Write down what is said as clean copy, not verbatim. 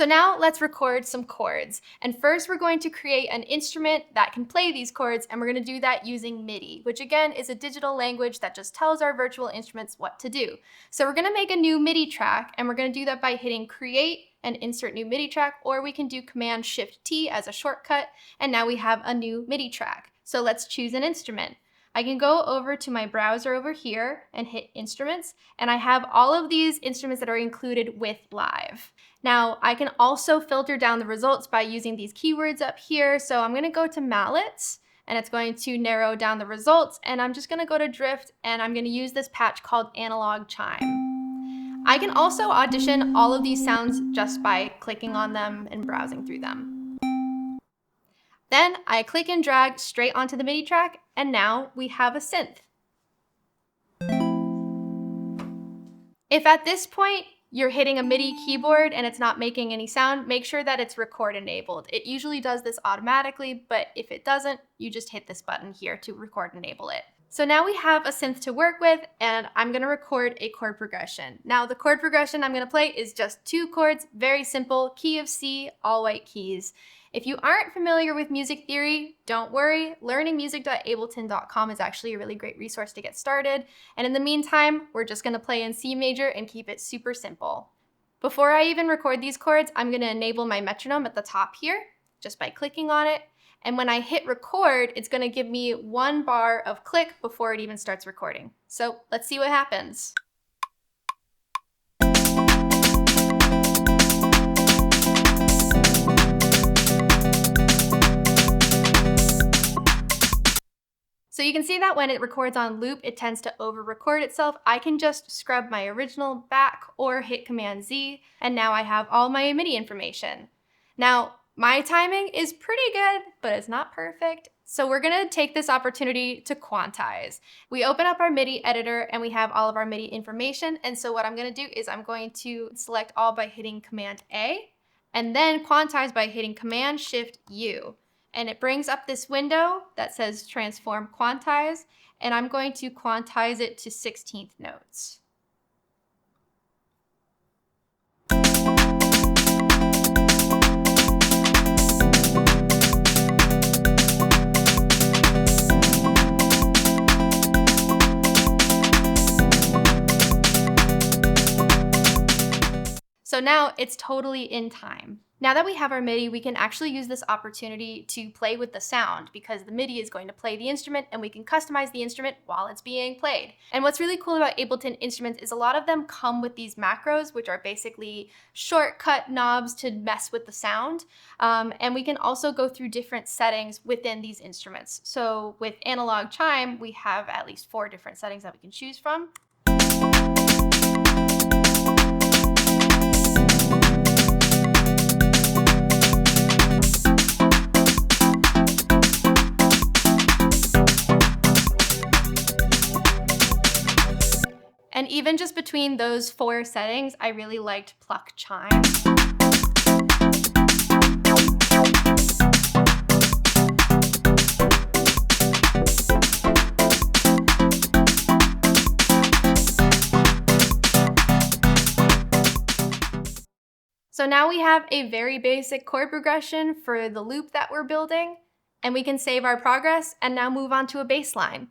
So now let's record some chords. And first we're going to create an instrument that can play these chords, and we're going to do that using MIDI, which again is a digital language that just tells our virtual instruments what to do. So we're going to make a new MIDI track, and we're going to do that by hitting Create and Insert New MIDI Track, or we can do Command-Shift-T as a shortcut, and now we have a new MIDI track. So let's choose an instrument. I can go over to my browser over here and hit Instruments, and I have all of these instruments that are included with Live. Now, I can also filter down the results by using these keywords up here. So I'm going to go to mallets, and it's going to narrow down the results. And I'm just going to go to drift, and I'm going to use this patch called analog chime. I can also audition all of these sounds just by clicking on them and browsing through them. Then I click and drag straight onto the MIDI track, and now we have a synth. If at this point you're hitting a MIDI keyboard and it's not making any sound, make sure that it's record enabled. It usually does this automatically, but if it doesn't, you just hit this button here to record enable it. So now we have a synth to work with, and I'm gonna record a chord progression. Now the chord progression I'm gonna play is just 2 chords, very simple, key of C, all white keys. If you aren't familiar with music theory, don't worry. Learningmusic.ableton.com is actually a really great resource to get started. And in the meantime, we're just gonna play in C major and keep it super simple. Before I even record these chords, I'm gonna enable my metronome at the top here, just by clicking on it. And when I hit record, it's gonna give me 1 bar of click before it even starts recording. So let's see what happens. So you can see that when it records on loop, it tends to over-record itself. I can just scrub my original back or hit Command-Z, and now I have all my MIDI information. Now, my timing is pretty good, but it's not perfect. So we're gonna take this opportunity to quantize. We open up our MIDI editor and we have all of our MIDI information. And so what I'm gonna do is I'm going to select all by hitting Command-A, and then quantize by hitting Command-Shift-U. And it brings up this window that says Transform Quantize, and I'm going to quantize it to 16th notes. So now it's totally in time. Now that we have our MIDI, we can actually use this opportunity to play with the sound, because the MIDI is going to play the instrument and we can customize the instrument while it's being played. And what's really cool about Ableton instruments is a lot of them come with these macros, which are basically shortcut knobs to mess with the sound. And we can also go through different settings within these instruments. So with analog chime, we have at least 4 different settings that we can choose from. And even just between those 4 settings, I really liked pluck chime. So now we have a very basic chord progression for the loop that we're building, and we can save our progress and now move on to a bass line.